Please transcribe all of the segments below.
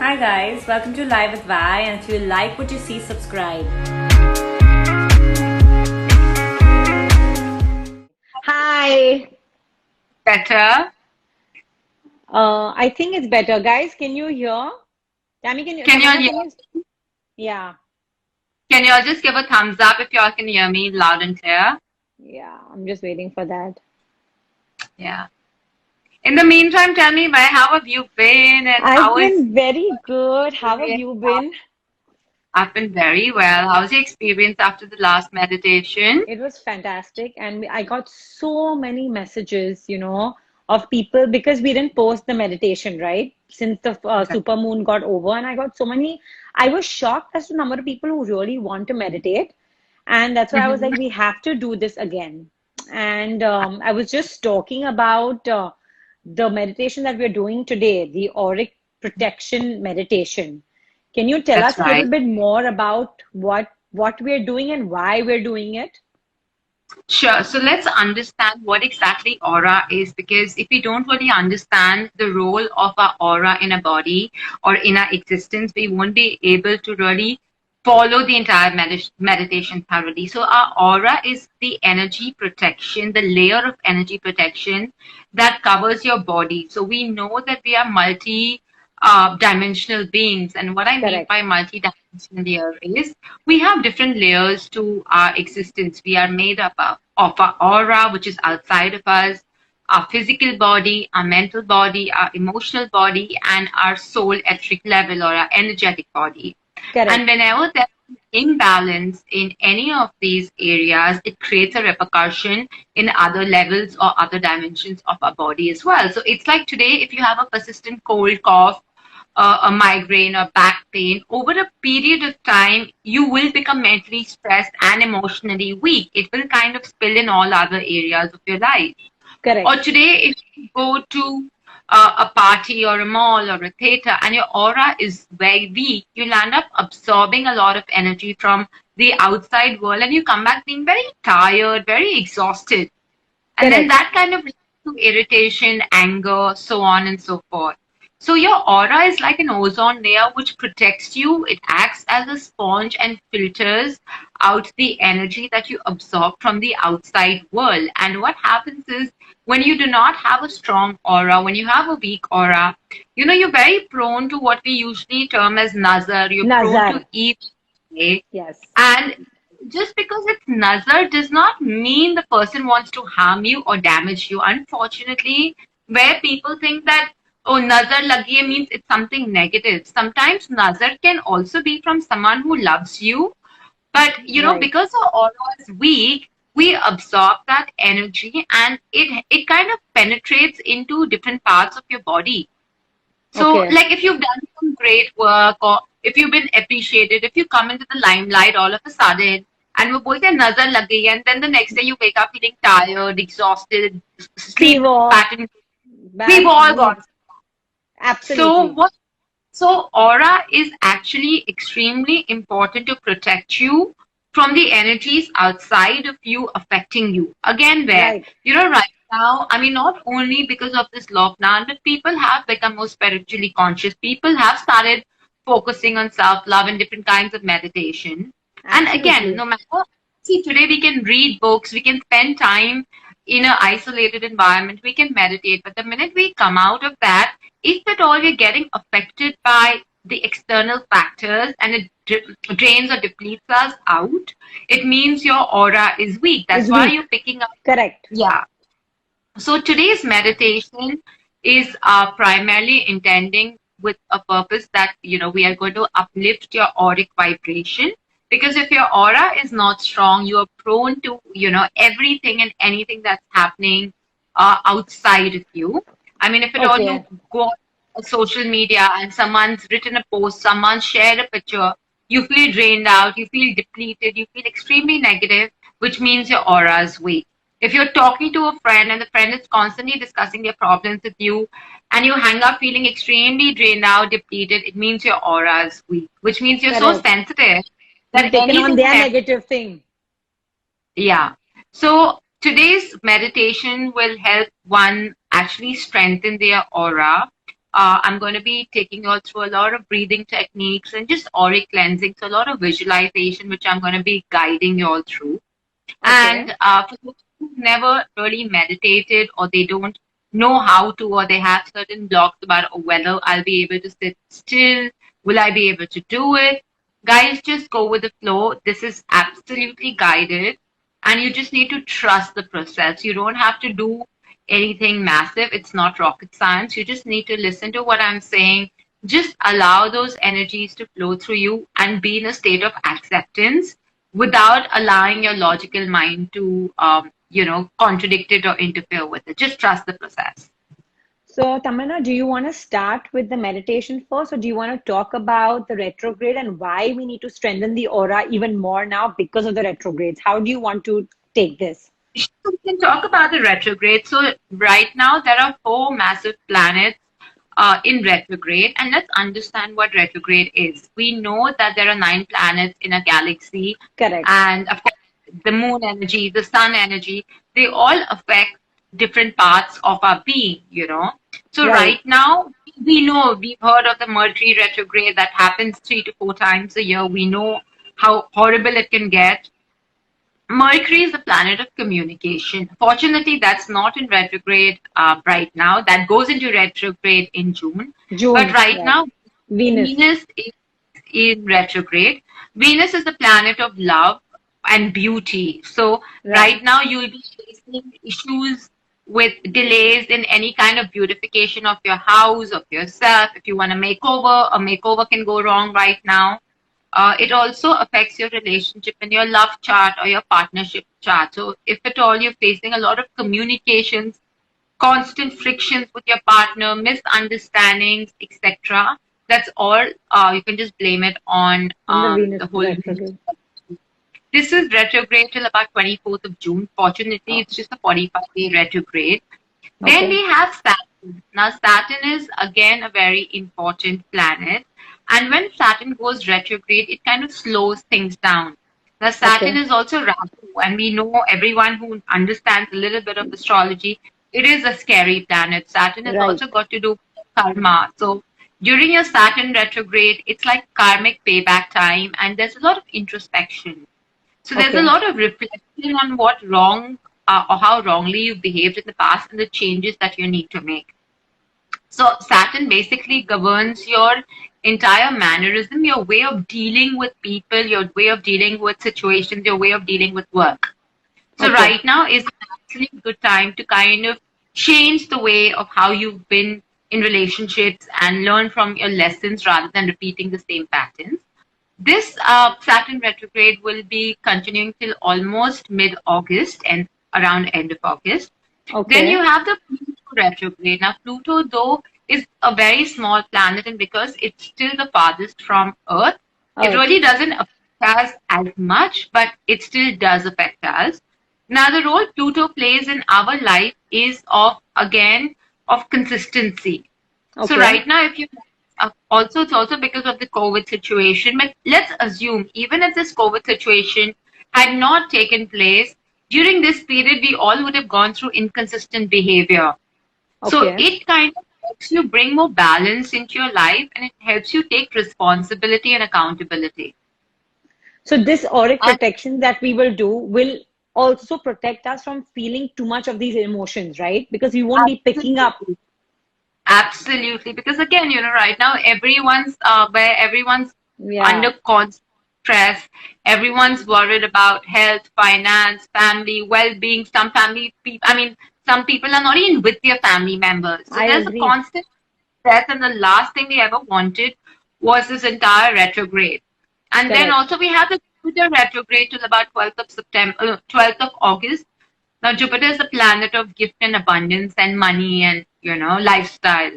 Hi guys, welcome to Live with Vi, and if you like what you see, subscribe. Hi. Better. I think it's better. Guys, can you hear? Tammy, Can you all Tamanna, hear? can you? Yeah, Can you all just give a thumbs up if you all can hear me loud and clear? yeah, I'm just waiting for that. Yeah. In the meantime, tell me, Vai, how have you been and I've how is been very good. How have you been? I've been very well. How's your experience after the last meditation? It was fantastic, and I got so many messages, of people because we didn't post the meditation, right? Since the super moon got over, and I got so many. I was shocked as to the number of people who really want to meditate, and that's why I was like, Mhm. we have to do this again. And I was just talking about the meditation that we're doing today, the Auric protection meditation. Can you tell That's us a little right. bit more about what we're doing and why we're doing it? Sure. So let's understand what exactly aura is, because if we don't really understand the role of our aura in a body or in our existence, we won't be able to really follow the entire meditation thoroughly. So our aura is the energy protection, the layer of energy protection that covers your body. So we know that we are multi dimensional beings. And what I mean Correct. by multi-dimensional here is we have different layers to our existence. We are made up of our aura, which is outside of us, our physical body, our mental body, our emotional body, and our soul etheric level or our energetic body. And Correct. whenever there's an imbalance in any of these areas, it creates a repercussion in other levels or other dimensions of our body as well. So it's like today, if you have a persistent cold, cough, a migraine or back pain, over a period of time, you will become mentally stressed and emotionally weak. It will kind of spill in all other areas of your life. Or Correct. today, if you go to a party or a mall or a theater and your aura is very weak, you'll end up absorbing a lot of energy from the outside world and you come back being very tired, very exhausted. And then Correct. that kind of leads to irritation, anger, so on and so forth. So your aura is like an ozone layer which protects you. It acts as a sponge and filters out the energy that you absorb from the outside world. And what happens is when you do not have a strong aura, when you have a weak aura, you're very prone to what we usually term as nazar. You're prone to Nazar. evil. Yes. And just because it's nazar does not mean the person wants to harm you or damage you. Unfortunately, where people think that, oh, nazar lagi hai means it's something negative. Sometimes nazar can also be from someone who loves you. But, Right. because our aura is weak, we absorb that energy and it kind of penetrates into different parts of your body. So, Okay. like if you've done some great work or if you've been appreciated, if you come into the limelight all of a sudden and वो बोलते हैं नजर लग गई है, and then the next day you wake up feeling tired, exhausted, sleep Fever. pattern, we've Bad all sleep. gone. So Absolutely. what? So aura is actually extremely important to protect you from the energies outside of you affecting you. Again, where Right. right now, I mean, not only because of this lockdown, but people have become more spiritually conscious. People have started focusing on self-love and different kinds of meditation. And again, Absolutely. no matter, see, today we can read books, we can spend time in an isolated environment, we can meditate. But the minute we come out of that, if at all you're getting affected by the external factors and it drains or depletes us out, it means your aura is weak. That's Is why weak. you're picking up. Correct. Yeah. So today's meditation is primarily intending with a purpose that we are going to uplift your auric vibration, because if your aura is not strong, you are prone to everything and anything that's happening outside of you. I mean, if at all you Okay. go on social media and someone's written a post, someone shared a picture, you feel drained out, you feel depleted, you feel extremely negative, which means your aura is weak. If you're talking to a friend and the friend is constantly discussing their problems with you and you hang up feeling extremely drained out, depleted, it means your aura is weak, which means you're so Correct. sensitive You've that taken on anything their and negative thing. yeah. So today's meditation will help one actually strengthen their aura I'm going to be taking you all through a lot of breathing techniques and just auric cleansing. So a lot of visualization, which I'm going to be guiding you all through. Okay. And for those who've never really meditated or they don't know how to, or they have certain blocks about whether I'll be able to sit still, will I be able to do it? Guys, just go with the flow. This is absolutely guided, and you just need to trust the process. You don't have to do anything massive. It's not rocket science. You just need to listen to what I'm saying. Just allow those energies to flow through you and be in a state of acceptance without allowing your logical mind to, contradict it or interfere with it. Just trust the process. So, Tamanna, do you want to start with the meditation first, or do you want to talk about the retrograde and why we need to strengthen the aura even more now because of the retrogrades? How do you want to take this? We can talk about the retrograde. So right now there are four massive planets in retrograde, and let's understand what retrograde is. We know that there are 9 planets in a galaxy, Correct. and of course, the moon energy, the sun energy, they all affect different parts of our being, you know. So Right. right now, we know, we've heard of the Mercury retrograde that happens 3 to 4 times a year. We know how horrible it can get. Mercury is the planet of communication. Fortunately, that's not in retrograde right now. That goes into retrograde in June. But June. right Right. now, Venus. Venus is in retrograde. Venus is the planet of love and beauty. So Right. right now, you'll be facing issues with delays in any kind of beautification of your house, of yourself. If you want a makeover can go wrong right now. It also affects your relationship and your love chart or your partnership chart. So, if at all you're facing a lot of communications, constant frictions with your partner, misunderstandings, etc., that's all. You can just blame it on On the Venus the whole. retrograde. This is retrograde till about 24th of June. Fortunately, Oh, it's just a 45-day retrograde. Then okay. we have Saturn. Now, Saturn is again a very important planet. And when Saturn goes retrograde, it kind of slows things down. Now, Saturn Okay. is also Rahu, and we know everyone who understands a little bit of astrology, it is a scary planet. Saturn has Right. also got to do with karma. So, during your Saturn retrograde, it's like karmic payback time, and there's a lot of introspection. So there's a Okay. lot of reflection on what wrong or how wrongly you behaved in the past and the changes that you need to make. So Saturn basically governs your entire mannerism, your way of dealing with people, your way of dealing with situations, your way of dealing with work. So Okay. right now is actually a good time to kind of change the way of how you've been in relationships and learn from your lessons rather than repeating the same patterns. This Saturn retrograde will be continuing till almost mid-August and around end of August. Then you Okay. have the Pluto retrograde. Now, Pluto, though, is a very small planet, and because it's still the farthest from Earth, it Earth. really doesn't affect us as much, but it still does affect us. Now, the role Pluto plays in our life is again, of consistency. So Okay. right now, if you also it's also because of the COVID situation, but let's assume even if this COVID situation had not taken place during this period, we all would have gone through inconsistent behavior. So Okay. it kind of helps you bring more balance into your life, and it helps you take responsibility and accountability. So this auric And protection that we will do will also protect us from feeling too much of these emotions, right? Because we won't be picking up. absolutely. Absolutely, because again, right now everyone's Yeah. under constant stress. Everyone's worried about health, finance, family, well-being. Some people are not even with their family members. So I there's a agree. constant stress, and the last thing we ever wanted was this entire retrograde. And then Correct. also we have the Jupiter retrograde till about 12th of September, 12th of August. Now, Jupiter is the planet of gift and abundance and money and, lifestyle.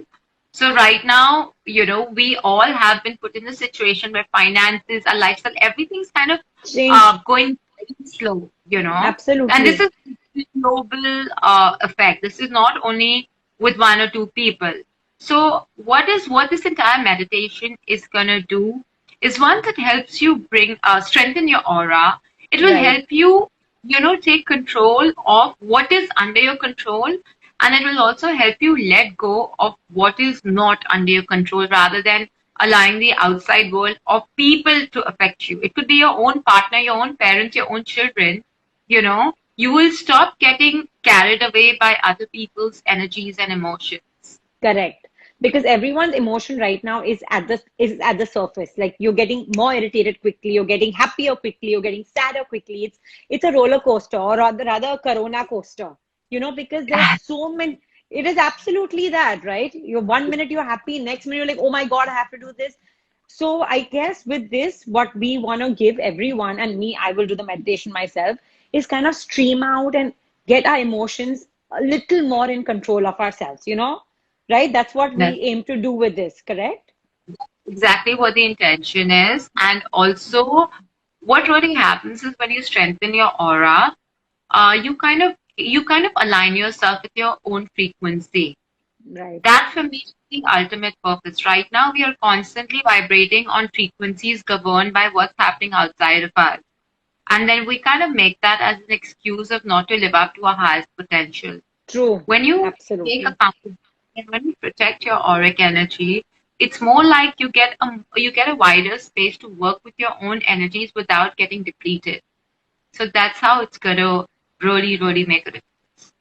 So right now, we all have been put in a situation where finances, our lifestyle, everything's kind of Change. going very slow. And this Absolutely. is a global effect. This is not only with one or two people. So what this entire meditation is gonna do is one that helps you strengthen your aura. It will Right. help you take control of what is under your control And it will also help you let go of what is not under your control rather than allowing the outside world or people to affect you. It could be your own partner, your own parents, your own children. You will stop getting carried away by other people's energies and emotions. Correct. Because everyone's emotion right now is at the surface. Like you're getting more irritated quickly, you're getting happier quickly, you're getting sadder quickly. It's a roller coaster, or rather a corona coaster. Because there's so many. It is absolutely that, right? You're 1 minute you're happy, next minute you're like, oh my God, I have to do this. So I guess with this, what we want to give everyone, and me, I will do the meditation myself, is kind of stream out and get our emotions a little more in control of ourselves. Right? That's what we That's aim to do with this, correct? exactly what the intention is. And also, what really happens is when you strengthen your aura, you kind of align yourself with your own frequency. Right. That for me is the ultimate purpose. Right now, we are constantly vibrating on frequencies governed by what's happening outside of us. And then we kind of make that as an excuse of not to live up to our highest potential. True. When you take Absolutely. accountability and when you protect your auric energy, it's more like you get a wider space to work with your own energies without getting depleted. So that's how it's gonna really, really make a difference.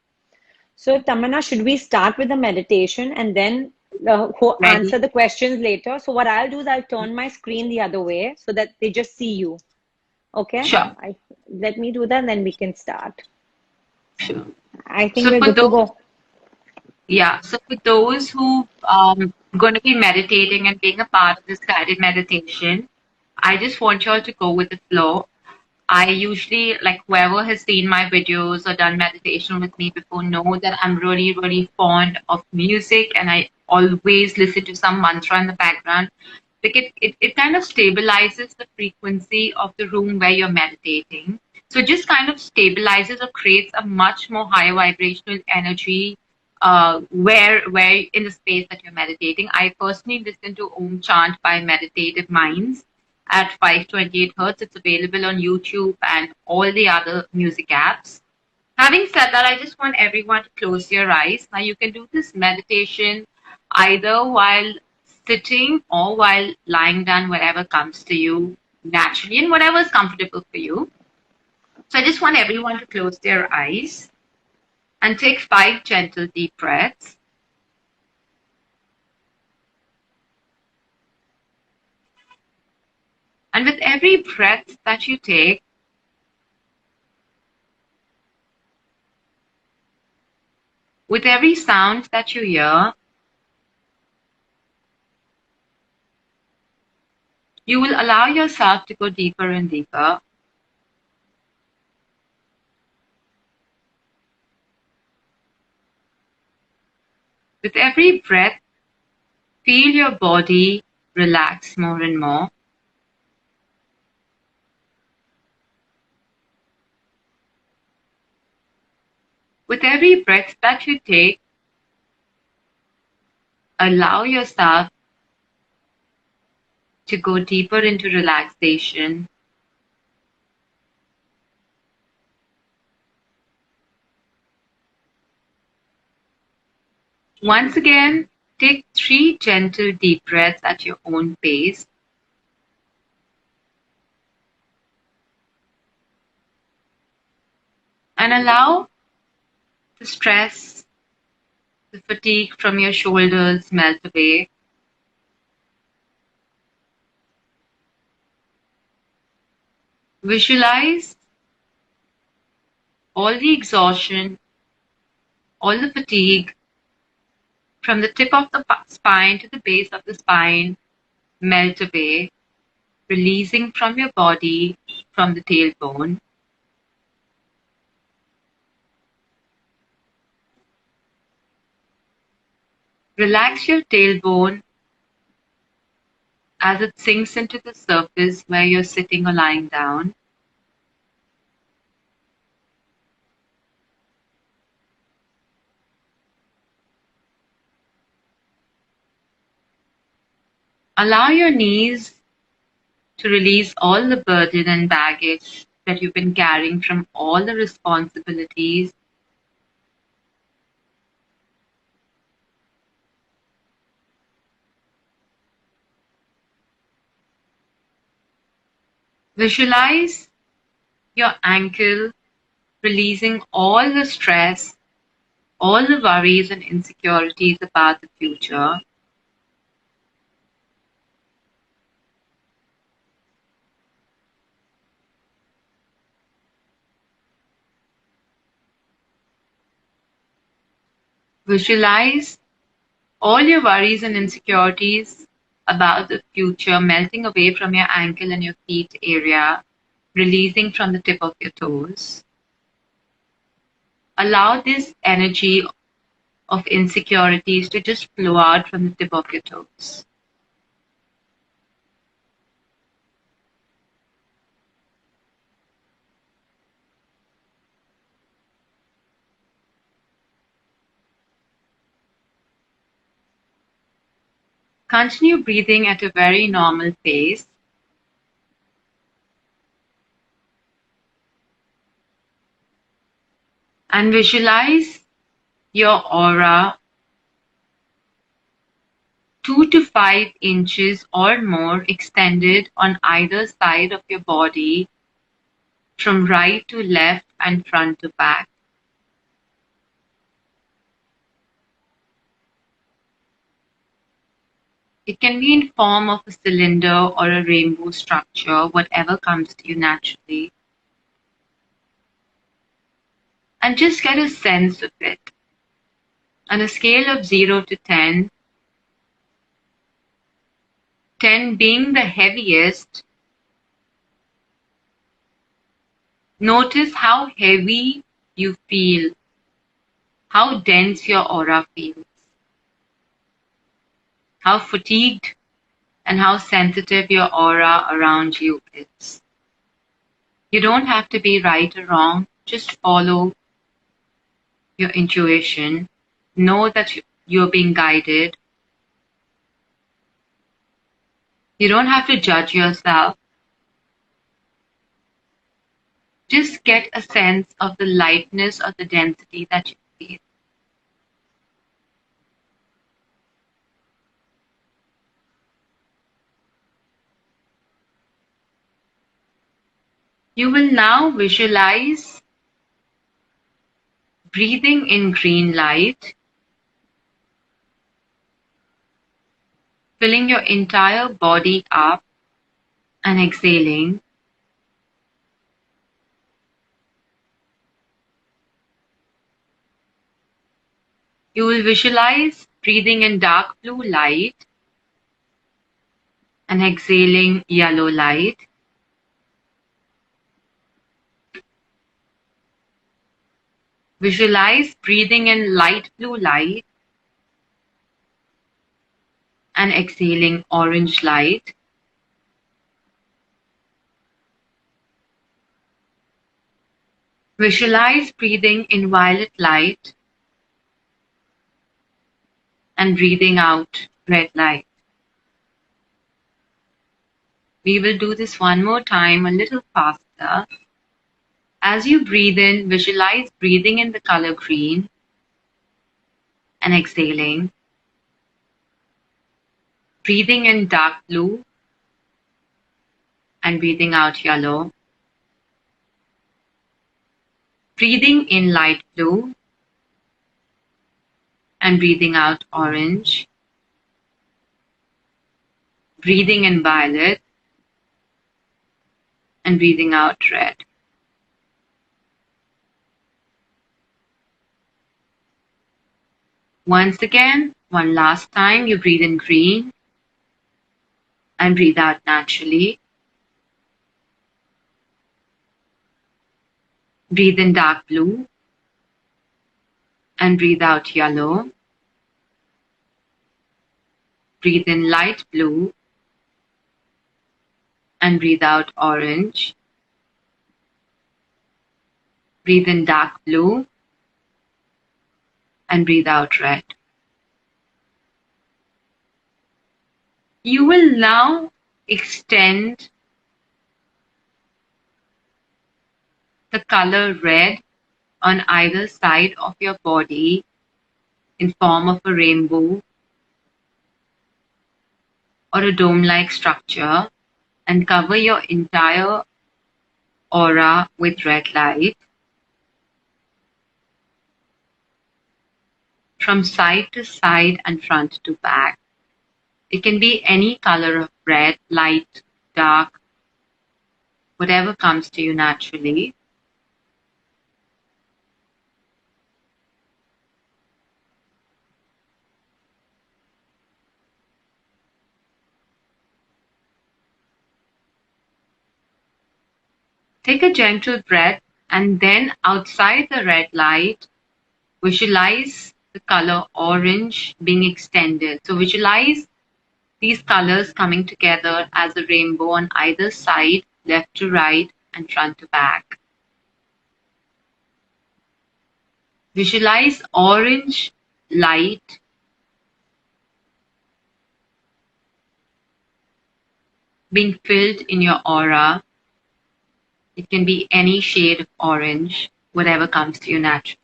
So, Tamana, should we start with the meditation and then Ready? answer the questions later? So, what I'll do is I'll turn my screen the other way so that they just see you. Okay? Sure, Let me do that and then we can start. sure. I think So we're for good to those, go. yeah, so for those who going to be meditating and being a part of this guided meditation, I just want you all to go with the flow. I usually, like whoever has seen my videos or done meditation with me before, know that I'm really, really fond of music and I always listen to some mantra in the background. Like it kind of stabilizes the frequency of the room where you're meditating. So it just kind of stabilizes or creates a much more higher vibrational energy where in the space that you're meditating. I personally listen to Om Chant by Meditative Minds at 528 hertz. It's available on YouTube and all the other music apps. Having said that, I just want everyone to close your eyes. Now, you can do this meditation either while sitting or while lying down, whatever comes to you naturally and whatever is comfortable for you. So, I just want everyone to close their eyes and take 5 gentle deep breaths. And with every breath that you take, with every sound that you hear, you will allow yourself to go deeper and deeper. With every breath, feel your body relax more and more. With every breath that you take, allow yourself to go deeper into relaxation. Once again, take 3 gentle deep breaths at your own pace. And allow the stress, the fatigue from your shoulders melt away. Visualize all the exhaustion, all the fatigue from the tip of the spine to the base of the spine melt away, releasing from your body, from the tailbone. Relax your tailbone as it sinks into the surface where you're sitting or lying down. Allow your knees to release all the burden and baggage that you've been carrying from all the responsibilities. Visualize your ankle releasing all the stress, all the worries and insecurities about the future. Visualize all your worries and insecurities about the future melting away from your ankle and your feet area, releasing from the tip of your toes. Allow this energy of insecurities to just flow out from the tip of your toes. Continue breathing at a very normal pace. And visualize your aura 2 to 5 inches or more extended on either side of your body, from right to left and front to back. It can be in form of a cylinder or a rainbow structure, whatever comes to you naturally. And just get a sense of it. On a scale of 0 to 10, 10 being the heaviest, notice how heavy you feel, how dense your aura feels, how fatigued and how sensitive your aura around you is. You don't have to be right or wrong, just follow your intuition. Know that you're being guided. You don't have to judge yourself. Just get a sense of the lightness or the density that you feel. You will now visualize breathing in green light, filling your entire body up, and exhaling. You will visualize breathing in dark blue light and exhaling yellow light. Visualize breathing in light blue light and exhaling orange light. Visualize breathing in violet light and breathing out red light. We will do this one more time, a little faster. As you breathe in, visualize breathing in the color green and exhaling. Breathing in dark blue and breathing out yellow. Breathing in light blue and breathing out orange. Breathing in violet and breathing out red. Once again, one last time, you breathe in green and breathe out naturally. Breathe in dark blue and breathe out yellow. Breathe in light blue and breathe out orange. Breathe in dark blue and breathe out red. You will now extend the color red on either side of your body in form of a rainbow or a dome-like structure. and cover your entire aura with red light from side to side and front to back. It can be any color of red, light, dark, whatever comes to you naturally. Take a gentle breath and then outside the red light, visualize the color orange being extended. So visualize these colors coming together as a rainbow on either side, left to right and front to back. Visualize orange light being filled in your aura. It can be any shade of orange, whatever comes to you naturally.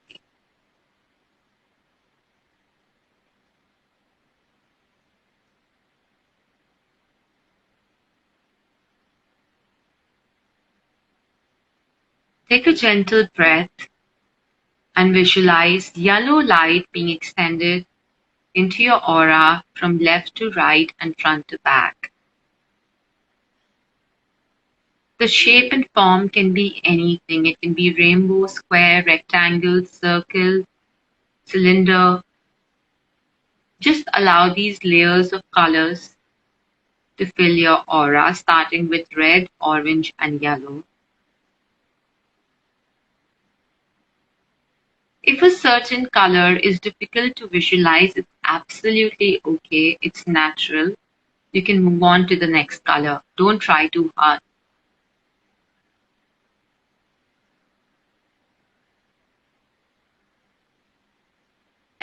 Take a gentle breath and visualize yellow light being extended into your aura from left to right and front to back. The shape and form can be anything. It can be rainbow, square, rectangle, circle, cylinder. Just allow these layers of colors to fill your aura, starting with red, orange, and yellow. If a certain color is difficult to visualize, it's absolutely okay. It's natural. You can move on to the next color. Don't try too hard.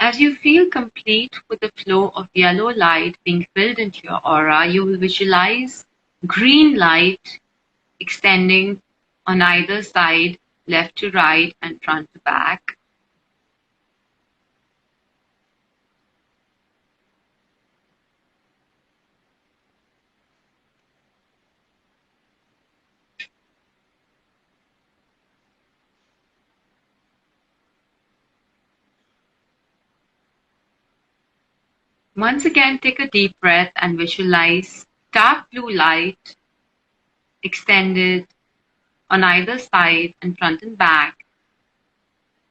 As you feel complete with the flow of yellow light being filled into your aura, you will visualize green light extending on either side, left to right and front to back. Once again, take a deep breath and visualize dark blue light extended on either side and front and back,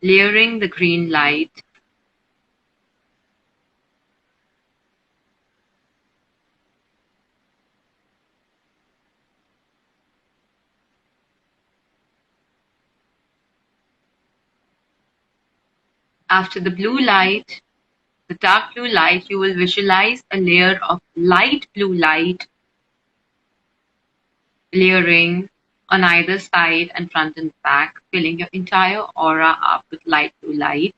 layering the green light. After the blue light, the dark blue light, you will visualize a layer of light blue light layering on either side and front and back, filling your entire aura up with light blue light.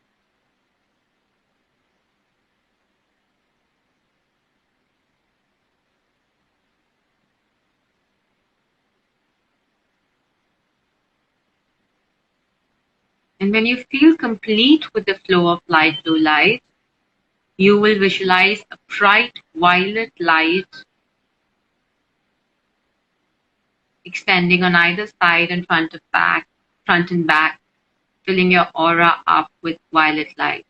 And when you feel complete with the flow of light blue light, you will visualize a bright violet light extending on either side and front and back, filling your aura up with violet light.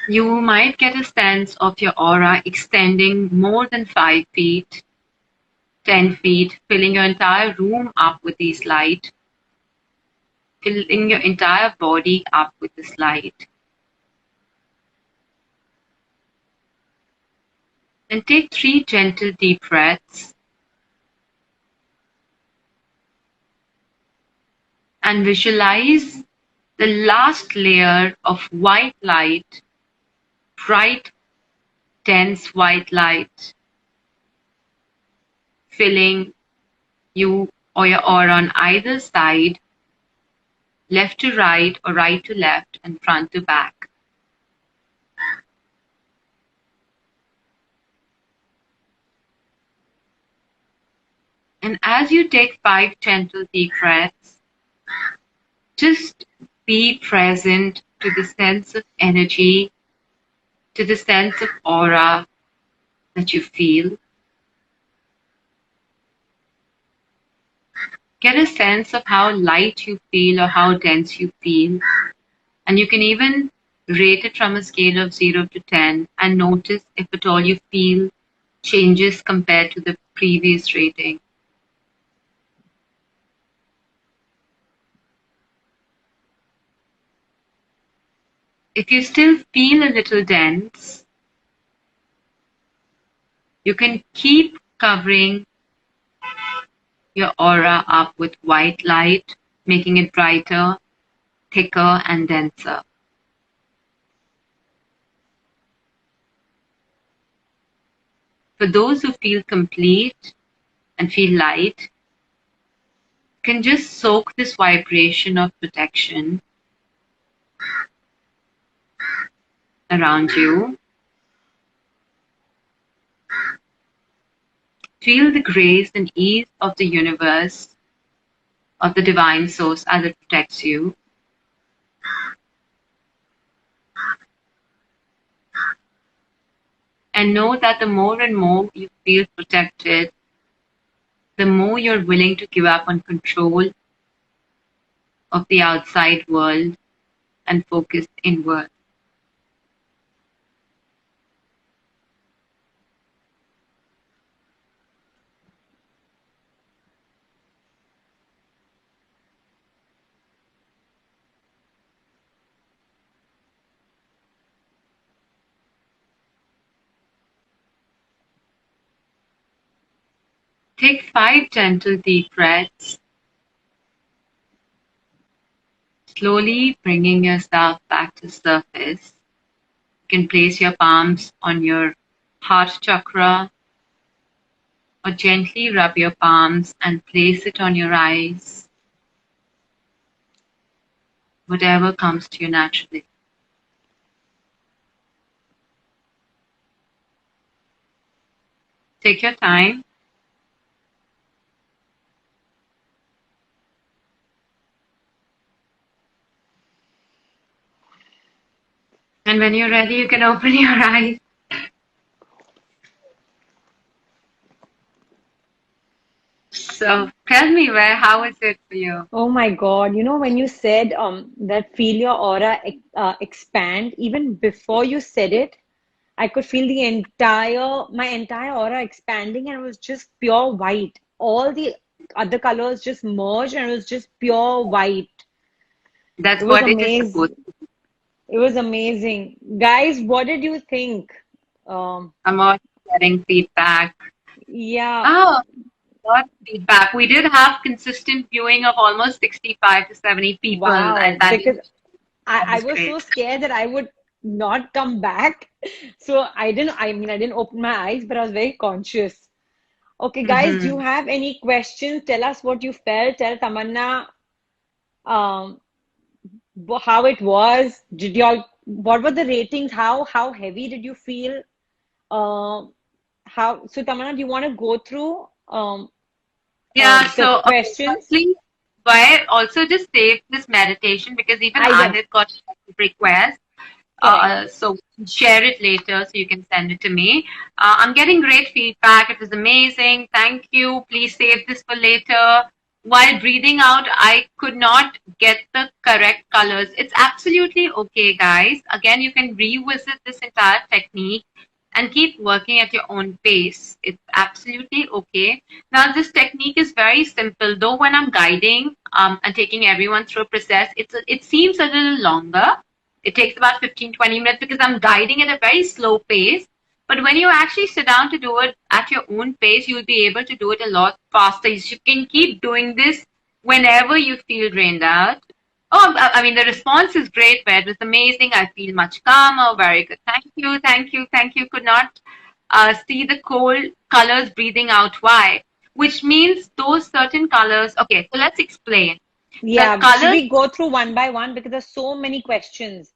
You might get a sense of your aura extending more than 5 feet, 10 feet, filling your entire room up with these light, filling your entire body up with this light. And take 3 gentle deep breaths and visualize the last layer of white light, bright, dense white light, filling you or your aura on either side, left to right or right to left and front to back. And as you take 5 gentle deep breaths, Just be present to the sense of energy, to the sense of aura that you feel. Get a sense of how light you feel or how dense you feel. And you can even rate it from a scale of 0 to 10 and notice if at all you feel changes compared to the previous rating. If you still feel a little dense, you can keep covering your aura up with white light, making it brighter, thicker, and denser. For those who feel complete and feel light, you can just soak this vibration of protection around you. Feel the grace and ease of the universe, of the divine source as it protects you. And know that the more and more you feel protected, the more you're willing to give up on control of the outside world and focus inward. Take 5 gentle deep breaths, slowly bringing yourself back to surface. You can place your palms on your heart chakra or gently rub your palms and place it on your eyes, whatever comes to you naturally. Take your time. And when you're ready, you can open your eyes. So tell me, how is it for you? Oh my God. You know, when you said that feel your aura expand, even before you said it, I could feel my entire aura expanding, and it was just pure white. All the other colors just merged and it was just pure white. That's It was what it is supposed amazing. to be. It was amazing. Guys, what did you think? I'm also getting feedback. Yeah, Oh, got feedback. We did have consistent viewing of almost 65 to 70 people, and wow. that Because that I was was so great. scared that I would not come back. So I didn't open my eyes, but I was very conscious. Okay, guys, do you Hmm. have any questions? Tell us what you felt. Tell Tamanna um, how it was. What were the ratings? How heavy did you feel? Um, so Tamanna, do you want to go through Yeah, the so okay, questions? firstly, why also just save this meditation because even I I will. had got a request. Correct. So share it later so you can send it to me. I'm getting great feedback. It was amazing. Thank you. Please save this for later. While breathing out, I could not get the correct colors. It's absolutely okay, guys. Again, you can revisit this entire technique and keep working at your own pace. It's absolutely okay. Now, this technique is very simple, though when I'm guiding and taking everyone through a process, it seems a little longer. It takes about 15-20 minutes because I'm guiding at a very slow pace. But when you actually sit down to do it at your own pace, you'll be able to do it a lot faster. You can keep doing this whenever you feel drained out. Oh, I mean, the response is great, but it was amazing. I feel much calmer. Very good. Thank you, thank you, thank you. Could not see the cold colors breathing out. Why? Which means those certain colors. Okay, so let's explain. The Yeah. Should colors. we go through one by one because there's so many questions?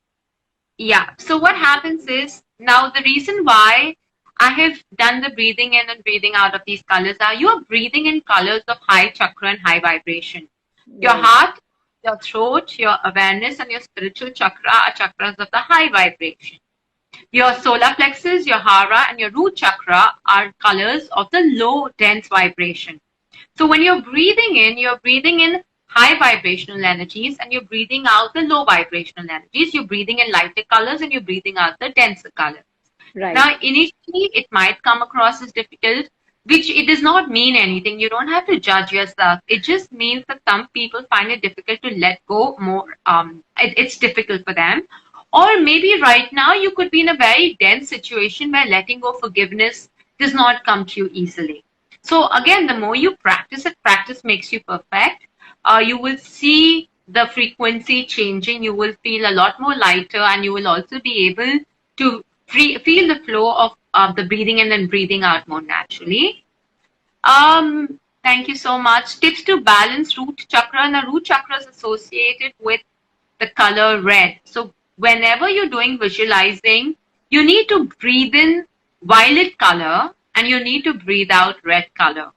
Yeah. So what happens is now the reason why I have done the breathing in and breathing out of these colors are you are breathing in colors of high chakra and high vibration. Your Right. heart your throat, your awareness, and your spiritual chakra are chakras of the high vibration. Your solar plexus, your hara, and your root chakra are colors of the low, dense vibration. So when you're breathing in high vibrational energies and you're breathing out the low vibrational energies. You're breathing in lighter colors and you're breathing out the denser colors. Right. Now, initially, it might come across as difficult, which it does not mean anything. You don't have to judge yourself. It just means that some people find it difficult to let go more. It's difficult for them. Or maybe right now you could be in a very dense situation where letting go forgiveness does not come to you easily. So again, the more you practice it, practice makes you perfect. You will see the frequency changing. You will feel a lot more lighter, and you will also be able to feel the flow of the breathing in and breathing out more naturally. Thank you so much. Tips to balance root chakra. Now, root chakra is associated with the color red. So, whenever you're doing visualizing, you need to breathe in violet color and you need to breathe out red color.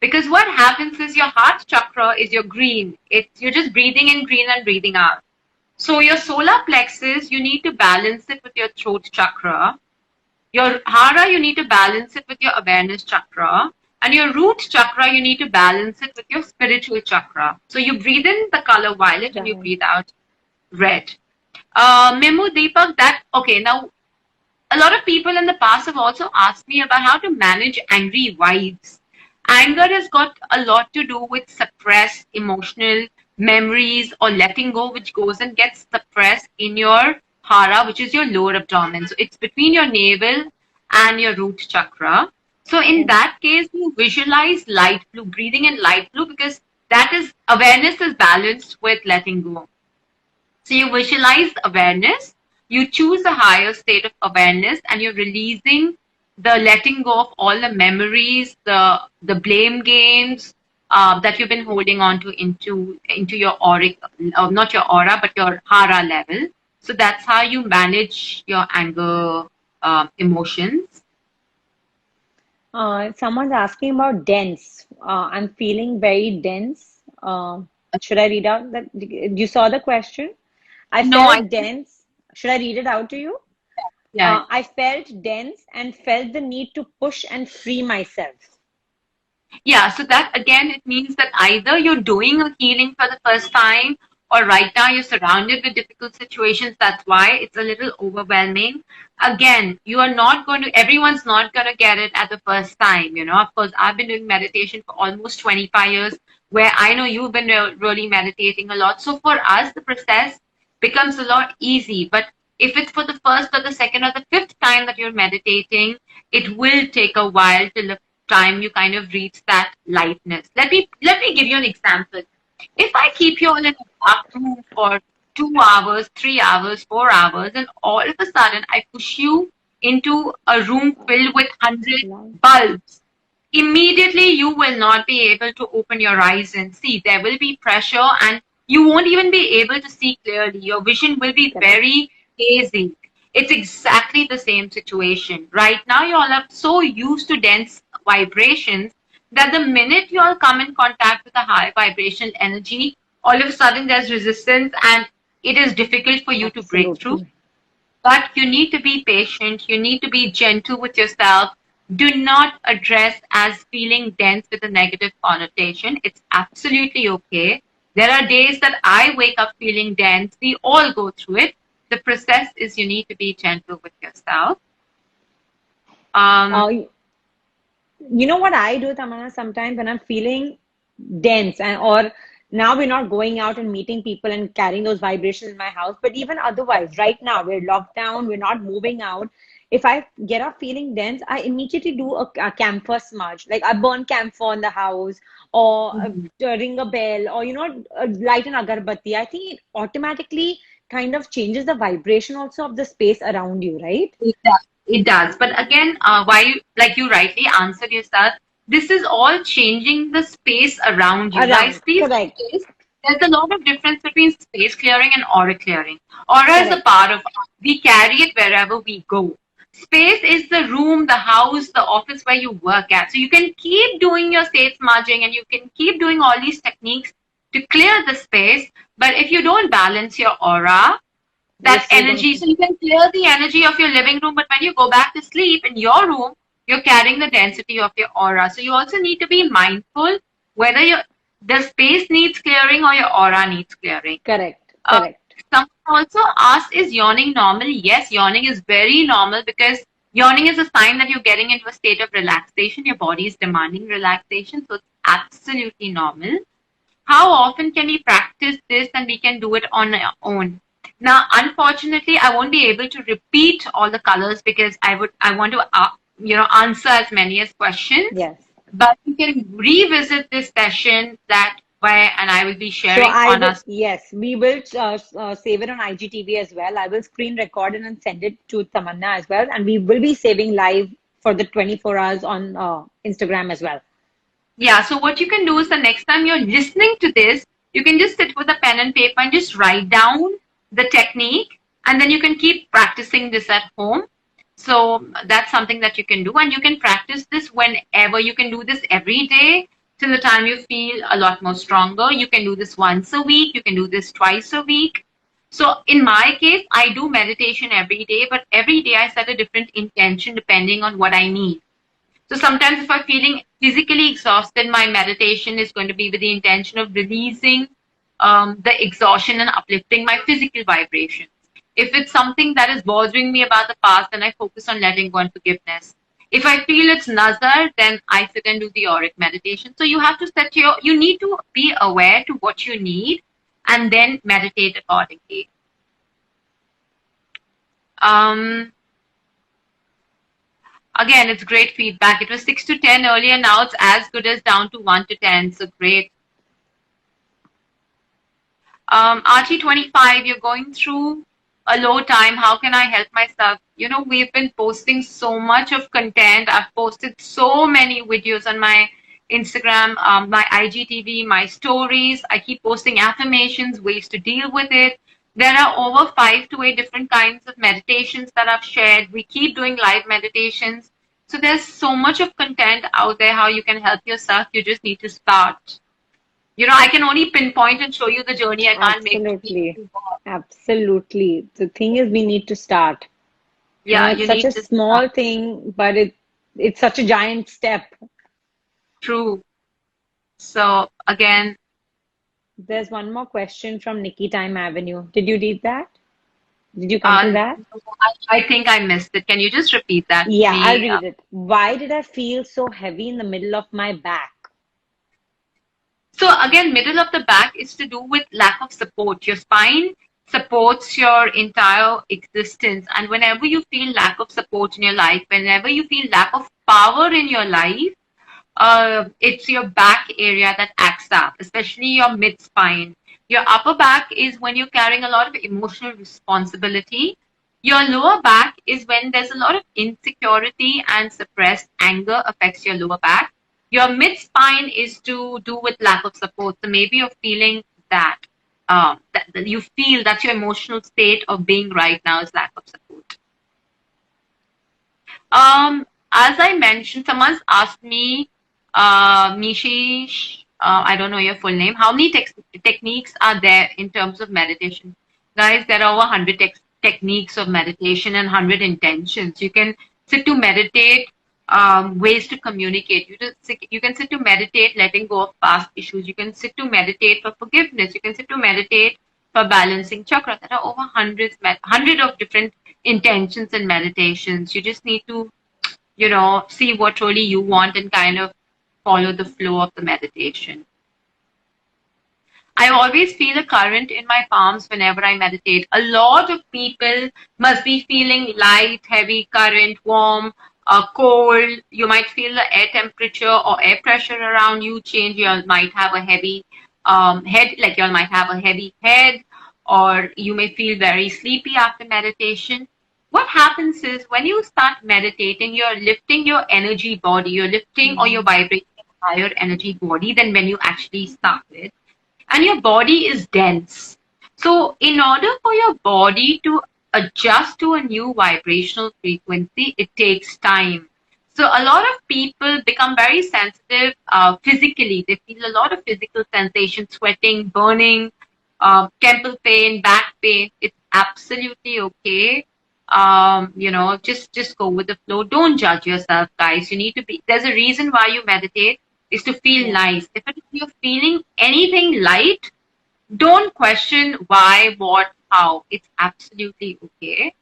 Because what happens is your heart chakra is your green. You're just breathing in green and breathing out. So your solar plexus, you need to balance it with your throat chakra. Your hara, you need to balance it with your awareness chakra. And your root chakra, you need to balance it with your spiritual chakra. So you breathe in the color violet and you breathe out red. Mimu, Deepak, okay, now a lot of people in the past have also asked me about how to manage angry vibes. Anger has got a lot to do with suppressed emotional memories or letting go, which goes and gets suppressed in your hara, which is your lower abdomen. So it's between your navel and your root chakra. So in that case, you visualize light blue, breathing in light blue, because that is awareness is balanced with letting go. So you visualize awareness, you choose a higher state of awareness, and you're releasing the letting go of all the memories, the blame games that you've been holding on to into your auric, not your aura, but your hara level. So that's how you manage your anger emotions. Someone's asking about dense. I'm feeling very dense. Should I read out that? You saw the question? I felt dense. Should I read it out to you? Yeah. I felt dense and felt the need to push and free myself. Yeah, so that again, it means that either you're doing a healing for the first time, or right now you're surrounded with difficult situations. That's why it's a little overwhelming. Again, everyone's not going to get it at the first time. Of course, I've been doing meditation for almost 25 years, where I know you've been really meditating a lot. So for us, the process becomes a lot easy. But if it's for the first or the second or the fifth time that you're meditating, it will take a while till the time you kind of reach that lightness. Let me give you an example. If I keep you all in a dark room for 2 hours, 3 hours, 4 hours, and all of a sudden I push you into a room filled with 100 bulbs, immediately you will not be able to open your eyes and see. There will be pressure and you won't even be able to see clearly. Your vision will be very hazy. It's exactly the same situation. Right now, you all are so used to dense vibrations that the minute you all come in contact with a high vibrational energy, all of a sudden there's resistance and it is difficult for you to break through. But you need to be patient. You need to be gentle with yourself. Do not address as feeling dense with a negative connotation. It's absolutely okay. There are days that I wake up feeling dense. We all go through it. The process is you need to be gentle with yourself. You know what I do, Tamana, sometimes when I'm feeling dense or now we're not going out and meeting people and carrying those vibrations in my house, but even otherwise, right now we're locked down, we're not moving out. If I get up feeling dense, I immediately do a camphor smudge. Like I burn camphor in the house or ring a bell or, light an agarbatti. I think it automatically kind of changes the vibration also of the space around you, right? It does. But again, like you rightly answered yourself, this is all changing the space around you. There's a lot of difference between space clearing and aura clearing. Aura is a part of us. We carry it wherever we go. Space is the room, the house, the office where you work at. So you can keep doing your state smudging and you can keep doing all these techniques. to clear the space. But if you don't balance your aura, You're that still going energy, to. so you can clear the energy of your living room, but when you go back to sleep in your room, you're carrying the density of your aura. So you also need to be mindful whether the space needs clearing or your aura needs clearing. Correct. Uh, Correct. Someone also asked, is yawning normal? Yes, yawning is very normal because yawning is a sign that you're getting into a state of relaxation. Your body is demanding relaxation, so it's absolutely normal. How often can we practice this and we can do it on our own? Now, unfortunately, I won't be able to repeat all the colors because I want to answer as many as questions. Yes. But you can revisit this session that way, and I will be So sharing I on will, us. yes, we will save it on IGTV as well. I will screen record it and send it to Tamanna as well. And we will be saving live for the 24 hours on Instagram as well. Yeah, so what you can do is the next time you're listening to this, you can just sit with a pen and paper and just write down the technique, and then you can keep practicing this at home. So that's something that you can do, and you can practice this whenever. You can do this every day till the time you feel a lot more stronger. You can do this once a week, you can do this twice a week. So in my case, I do meditation every day, but every day I set a different intention depending on what I need. So sometimes if I'm feeling physically exhausted, my meditation is going to be with the intention of releasing the exhaustion and uplifting my physical vibrations. If it's something that is bothering me about the past, then I focus on letting go and forgiveness. If I feel it's nazar, then I sit and do the auric meditation. So you have to you need to be aware to what you need and then meditate accordingly. Um, Again, it's great feedback. It was 6 to 10 earlier. Now it's as good as down to 1 to 10. So great. RT25, you're going through a low time. How can I help myself? We've been posting so much of content. I've posted so many videos on my Instagram, my IGTV, my stories. I keep posting affirmations, ways to deal with it. There are over 5 to 8 different kinds of meditations that I've shared. We keep doing live meditations. So there's so much of content out there how you can help yourself. You just need to start. I can only pinpoint and show you the journey. I can't make Absolutely. you. Absolutely. The thing is, we need to start. Yeah, It's you such need a to start. small thing, but it's such a giant step. True. So again, There's one more question from Nikki Time Avenue. Did you read that? Did you come to that? I think I missed it. Can you just repeat that for Yeah, I'll me? read it. Why did I feel so heavy in the middle of my back? So again, middle of the back is to do with lack of support. Your spine supports your entire existence. And whenever you feel lack of support in your life, whenever you feel lack of power in your life, it's your back area that acts up, especially your mid spine. Your upper back is when you're carrying a lot of emotional responsibility. Your lower back is when there's a lot of insecurity and suppressed anger affects your lower back. Your mid spine is to do with lack of support. So maybe you're feeling that you feel that's your emotional state of being right now is lack of support. As I mentioned, someone's asked me, Mishi, I don't know your full name. How many techniques are there in terms of meditation? Guys, there are over 100 techniques of meditation and 100 intentions. You can sit to meditate, ways to communicate. You can sit to meditate, letting go of past issues. You can sit to meditate for forgiveness. You can sit to meditate for balancing chakra. There are over hundred of different intentions and meditations. You just need to, see what really you want and kind of follow the flow of the meditation. I always feel a current in my palms whenever I meditate. A lot of people must be feeling light, heavy current, warm, cold. You might feel the air temperature or air pressure around you change. You might have a heavy head, like you might have a heavy head, or you may feel very sleepy after meditation. What happens is when you start meditating, you're lifting your energy body, you're lifting or you're Mhm. vibrating a higher energy body than when you actually started, and your body is dense. So, in order for your body to adjust to a new vibrational frequency, it takes time. So a lot of people become very sensitive physically. They feel a lot of physical sensation, sweating, burning, temple pain, back pain. It's absolutely okay. Just go with the flow. Don't judge yourself, guys. You need to be. There's a reason why you meditate is to feel Yeah. nice. If you're feeling anything light, don't question why, what, how. It's absolutely okay.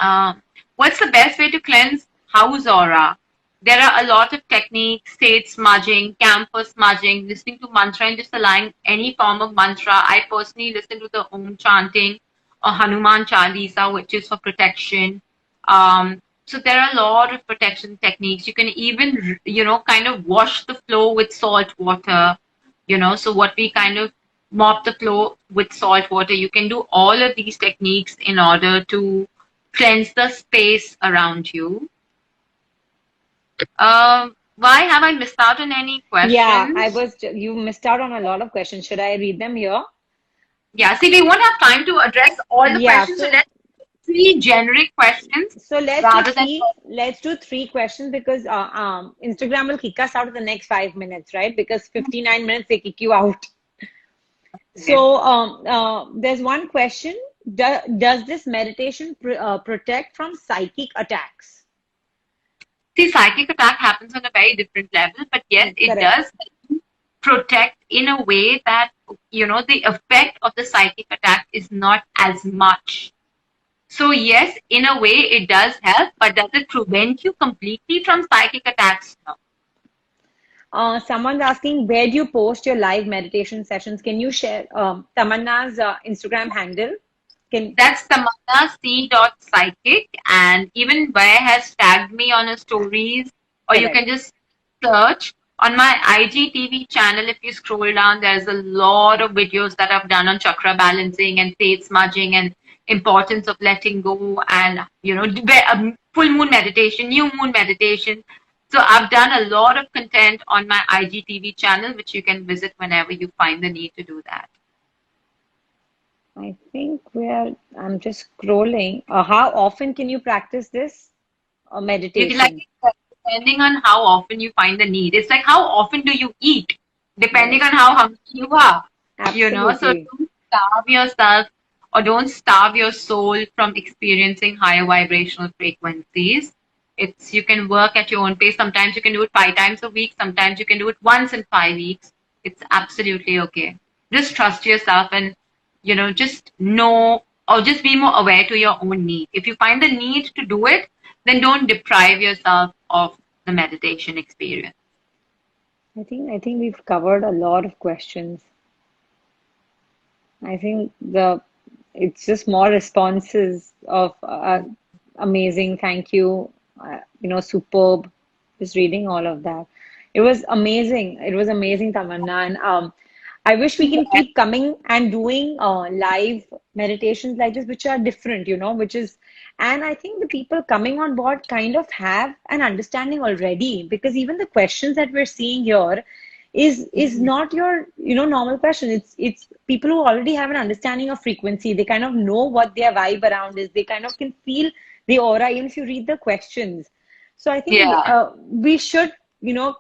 Um, what's the best way to cleanse house aura? There are a lot of techniques, sage smudging, camphor smudging, listening to mantra and just allowing any form of mantra. I personally listen to the Om chanting or Hanuman Chalisa, which is for protection. So there are a lot of protection techniques. You can even, kind of wash the floor with salt water. So what we kind of mop the floor with salt water. You can do all of these techniques in order to cleanse the space around you. Why have I missed out on any Yeah, questions? you missed out on a lot of questions. Should I read them here? Yeah, see, we won't have time to address all the Yeah, questions, so let's do three generic questions so rather than. let's do three questions because Instagram will kick us out in the next 5 minutes, right? Because 59 minutes they kick you out. Okay. So there's one question. Does this meditation protect from psychic attacks? See, psychic attack happens on a very different level, but yes, it Correct. does protect in a way that, the effect of the psychic attack is not as much. So yes, in a way it does help, but does it prevent you completely from psychic attacks? No. Someone's asking, where do you post your live meditation sessions? Can you share Tamanna's Instagram handle? Can That's Tamanna C. Psychic, and even Where has tagged me on her stories, or you can Correct. just search on my IGTV channel. If you scroll down, there's a lot of videos that I've done on chakra balancing and faith smudging and importance of letting go, and full moon meditation, new moon meditation. So I've done a lot of content on my IGTV channel, which you can visit whenever you find the need to do that. I think I'm just scrolling. How often can you practice this You can, like, meditation? depending on how often you find the need. It's like how often do you eat, depending on Yes, how hungry you are. So absolutely. don't starve yourself or don't starve your soul from experiencing higher vibrational frequencies. You can work at your own pace. Sometimes you can do it 5 times a week. Sometimes you can do it once in 5 weeks. It's absolutely okay. Just trust yourself and, just know or just be more aware to your own need. If you find the need to do it, then don't deprive yourself of the meditation experience. I think we've covered a lot of questions. I think the it's just more responses of amazing, thank you, superb. Just reading all of that. It was amazing. It was amazing, Tamanna. And I wish we can Yes, keep coming and doing live meditations like this, which are different, and I think the people coming on board kind of have an understanding already because even the questions that we're seeing here is not your normal question. It's people who already have an understanding of frequency. They kind of know what their vibe around is. They kind of can feel the aura even if you read the questions. So I think yeah. we should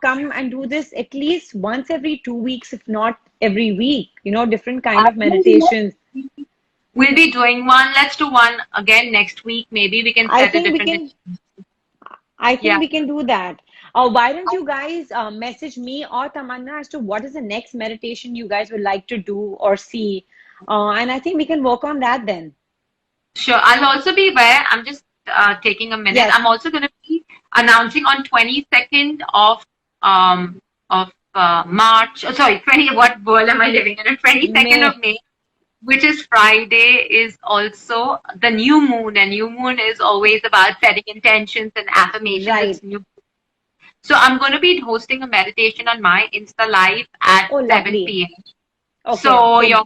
come and do this at least once every 2 weeks, if not every week, different kind I of meditations. We'll be doing one. Let's do one again next week. Maybe we can I set a think we different. can I think Yeah, we can do that. Why don't you guys message me or Tamanna as to what is the next meditation you guys would like to do or see? And I think we can work on that then. sure. I'll also be where I'm just taking a minute. Yes, I'm also going to be announcing on 22nd of March. Oh, sorry, 20. What world am I living in? On 22nd of May. May, which is Friday, is also the new moon, and new moon is always about setting intentions and affirmations. Right. It's new. So I'm going to be hosting a meditation on my Insta Live at Oh, 7 lovely. p.m. Okay. So So you're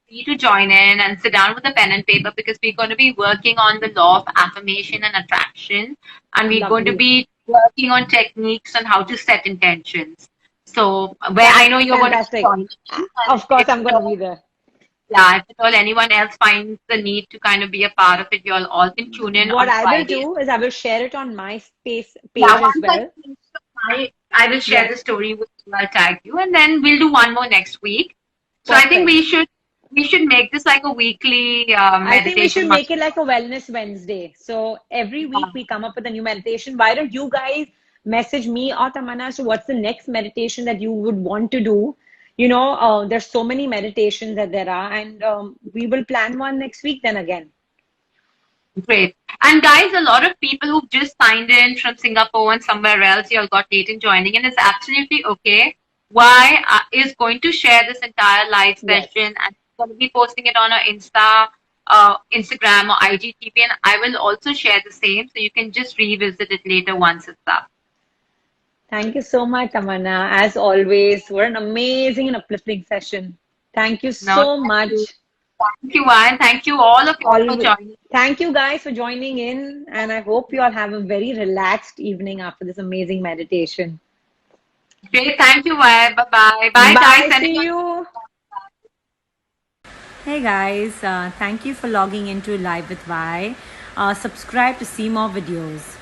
free to join in and sit down with a pen and paper because we're going to be working on the law of affirmation and attraction, and we're going to lovely. be working on techniques on how to set intentions. So where I know you're going to be Fantastic. joining, and Of course, it's I'm going to be there. Yeah, if at all anyone else finds the need to kind of be a part of it, you all can tune in What on I will Fridays. do is I will share it on my space Yeah, page as once I well. finish I will share Yeah, the story with you. I'll tag you, and then we'll do one more next week. So I think perfect. we should make this like a weekly I think we meditation should month. make it like a wellness Wednesday. So every week Yeah. we come up with a new meditation. Why don't you guys message me or Tamanna as to what's the next meditation that you would want to do? There's so many meditations that there are, and we will plan one next week then again. Great. And guys, a lot of people who've just signed in from Singapore and somewhere else, you all got late in joining, and it's absolutely okay. Why is going to share this entire live Yes. session and going to be posting it on our Instagram or IGTV, and I will also share the same, so you can just revisit it later once it's up. Thank you so much, Tamanna. As always, what an amazing and uplifting session. Thank you No, so much. thank you, and thank you all of you all for All joining. Thank you guys for joining in, and I hope you all have a very relaxed evening after this amazing meditation. Great, thank you, Bye bye. Bye, guys. Bye. Sending See you. you. Hey guys, thank you for logging into Live with Vi. Subscribe to see more videos.